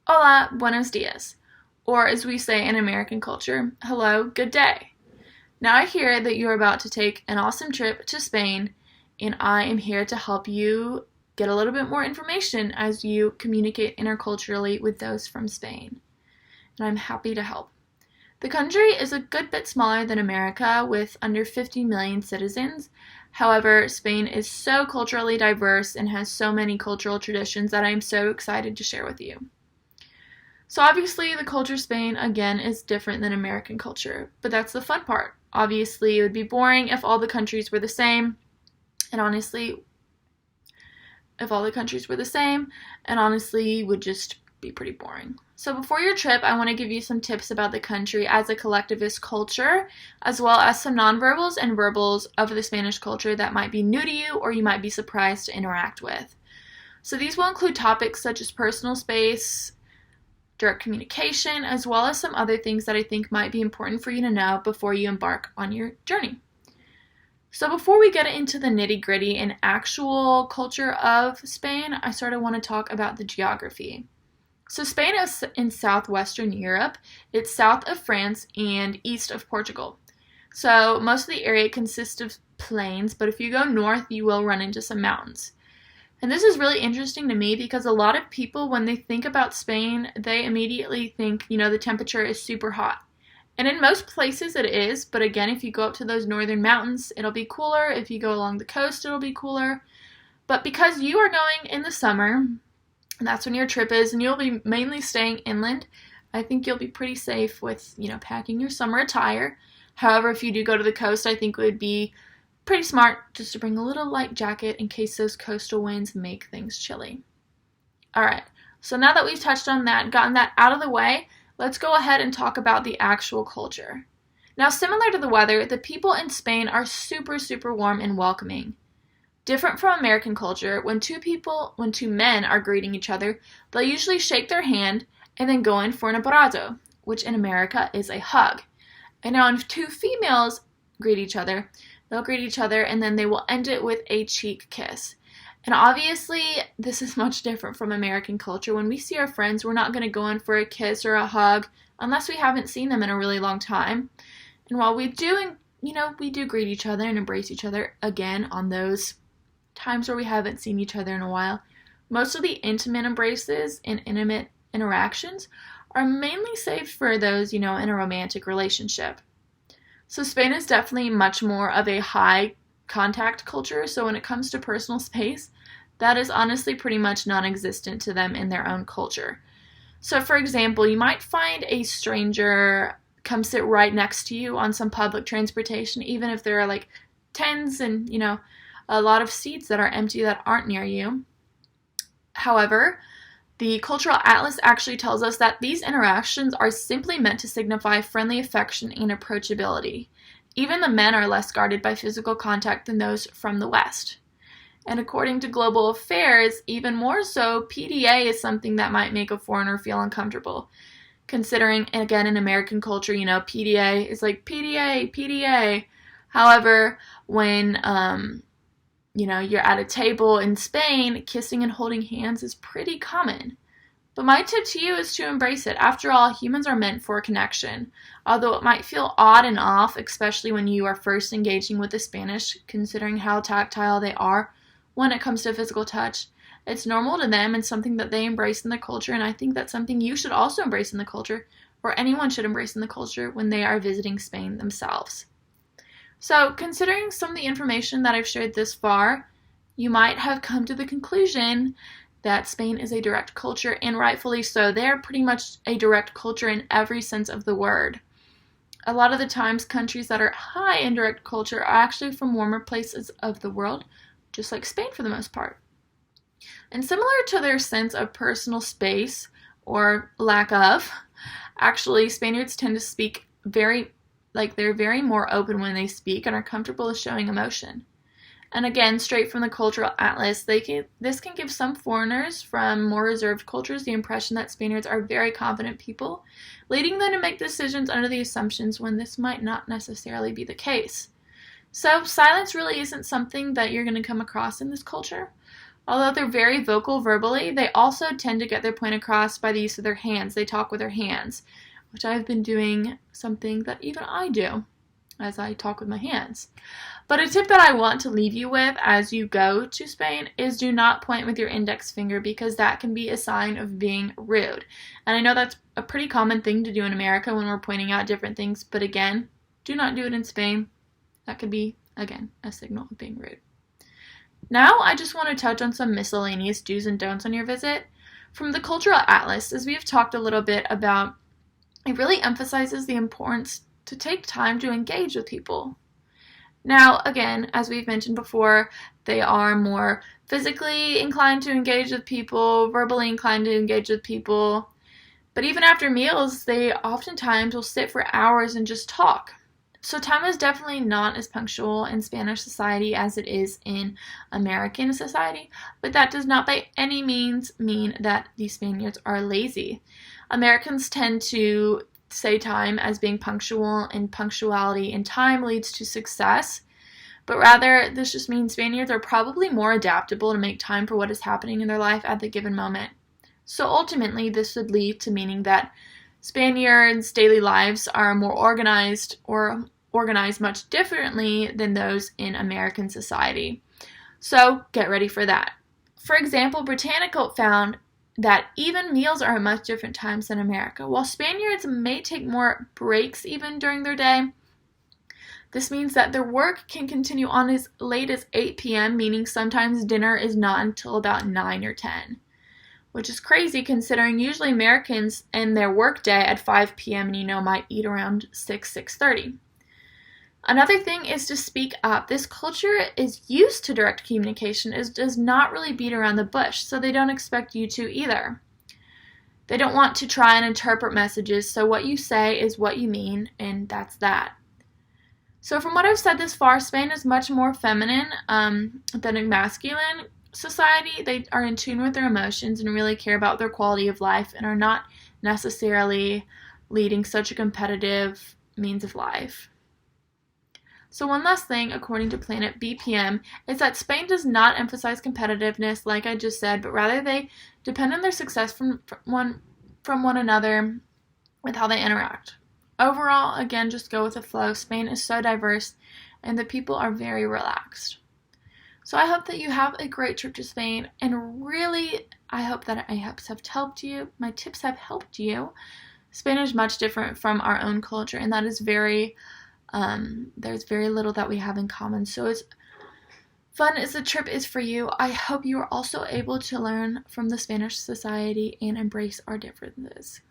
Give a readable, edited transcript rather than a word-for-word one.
Hola, buenos dias. Or as we say in American culture, hello, good day. Now I hear that you are about to take an awesome trip to Spain, and I am here to help you get a little bit more information as you communicate interculturally with those from Spain. And I'm happy to help. The country is a good bit smaller than America with under 50 million citizens. However, Spain is so culturally diverse and has so many cultural traditions that I am so excited to share with you. So obviously the culture of Spain, again, is different than American culture, but that's the fun part. Obviously, it would be boring if all the countries were the same, and honestly, would just be pretty boring. So before your trip, I want to give you some tips about the country as a collectivist culture, as well as some nonverbals and verbals of the Spanish culture that might be new to you or you might be surprised to interact with. So these will include topics such as personal space, direct communication, as well as some other things that I think might be important for you to know before you embark on your journey. So before we get into the nitty-gritty and actual culture of Spain, I sort of want to talk about the geography. So Spain is in southwestern Europe. It's south of France and east of Portugal. So most of the area consists of plains, but if you go north, you will run into some mountains. And this is really interesting to me because a lot of people, when they think about Spain, they immediately think, the temperature is super hot. And in most places it is, but again, if you go up to those northern mountains, it'll be cooler. If you go along the coast, it'll be cooler. But because you are going in the summer, and that's when your trip is, and you'll be mainly staying inland, I think you'll be pretty safe with, packing your summer attire. However, if you do go to the coast, I think it would be pretty smart just to bring a little light jacket in case those coastal winds make things chilly. Alright, so now that we've touched on that, gotten that out of the way, let's go ahead and talk about the actual culture. Now, similar to the weather, the people in Spain are super, super warm and welcoming. Different from American culture, when two men are greeting each other, they'll usually shake their hand and then go in for an abrazo, which in America is a hug. And now when two females greet each other, they'll greet each other and then they will end it with a cheek kiss. And obviously, this is much different from American culture. When we see our friends, we're not going to go in for a kiss or a hug unless we haven't seen them in a really long time. And while we do, we do greet each other and embrace each other again on those times where we haven't seen each other in a while, most of the intimate embraces and intimate interactions are mainly saved for those, in a romantic relationship. So Spain is definitely much more of a high contact culture, so when it comes to personal space, that is honestly pretty much non-existent to them in their own culture. So for example, you might find a stranger come sit right next to you on some public transportation, even if there are like tens and, a lot of seats that are empty that aren't near you. However, the Cultural Atlas actually tells us that these interactions are simply meant to signify friendly affection and approachability. Even the men are less guarded by physical contact than those from the West. And according to Global Affairs, even more so, PDA is something that might make a foreigner feel uncomfortable. Considering, again, in American culture, PDA is like PDA, PDA. However, when you're at a table in Spain, kissing and holding hands is pretty common. But my tip to you is to embrace it. After all, humans are meant for connection. Although it might feel odd and off, especially when you are first engaging with the Spanish, considering how tactile they are when it comes to physical touch, it's normal to them and something that they embrace in the culture, and I think that's something you should also embrace in the culture, or anyone should embrace in the culture when they are visiting Spain themselves. So, considering some of the information that I've shared this far, you might have come to the conclusion that Spain is a direct culture, and rightfully so. They're pretty much a direct culture in every sense of the word. A lot of the times, countries that are high in direct culture are actually from warmer places of the world, just like Spain for the most part. And similar to their sense of personal space, or lack of, actually, Spaniards tend to speak they're very more open when they speak and are comfortable with showing emotion. And again, straight from the Cultural Atlas, this can give some foreigners from more reserved cultures the impression that Spaniards are very confident people, leading them to make decisions under the assumptions when this might not necessarily be the case. So silence really isn't something that you're going to come across in this culture. Although they're very vocal verbally, they also tend to get their point across by the use of their hands. They talk with their hands, which I've been doing something that even I do as I talk with my hands. But a tip that I want to leave you with as you go to Spain is do not point with your index finger, because that can be a sign of being rude. And I know that's a pretty common thing to do in America when we're pointing out different things, but again, do not do it in Spain. That could be, again, a signal of being rude. Now, I just want to touch on some miscellaneous do's and don'ts on your visit. From the Cultural Atlas, as we have talked a little bit about, it really emphasizes the importance to take time to engage with people. Now, again, as we've mentioned before, they are more physically inclined to engage with people, verbally inclined to engage with people, but even after meals, they oftentimes will sit for hours and just talk. So time is definitely not as punctual in Spanish society as it is in American society, but that does not by any means mean that the Spaniards are lazy. Americans tend to say time as being punctual, and punctuality in time leads to success, but rather this just means Spaniards are probably more adaptable to make time for what is happening in their life at the given moment. So ultimately, this would lead to meaning that Spaniards' daily lives are more organized, or organized much differently than those in American society. So get ready for that. For example, Britannica found that even meals are at much different times than America. While Spaniards may take more breaks even during their day, this means that their work can continue on as late as 8 p.m., meaning sometimes dinner is not until about 9 or 10, which is crazy considering usually Americans end their work day at 5 p.m. and might eat around 6:30. Another thing is to speak up. This culture is used to direct communication. It does not really beat around the bush, so they don't expect you to either. They don't want to try and interpret messages, so what you say is what you mean, and that's that. So from what I've said this far, Spain is much more feminine than a masculine society. They are in tune with their emotions and really care about their quality of life and are not necessarily leading such a competitive means of life. So one last thing, according to Planet BPM, is that Spain does not emphasize competitiveness like I just said, but rather they depend on their success from one another with how they interact. Overall, again, just go with the flow. Spain is so diverse and the people are very relaxed. So I hope that you have a great trip to Spain, and really I hope that my tips have helped you. Spain is much different from our own culture, and that is there's very little that we have in common. So as fun as the trip is for you, I hope you are also able to learn from the Spanish society and embrace our differences.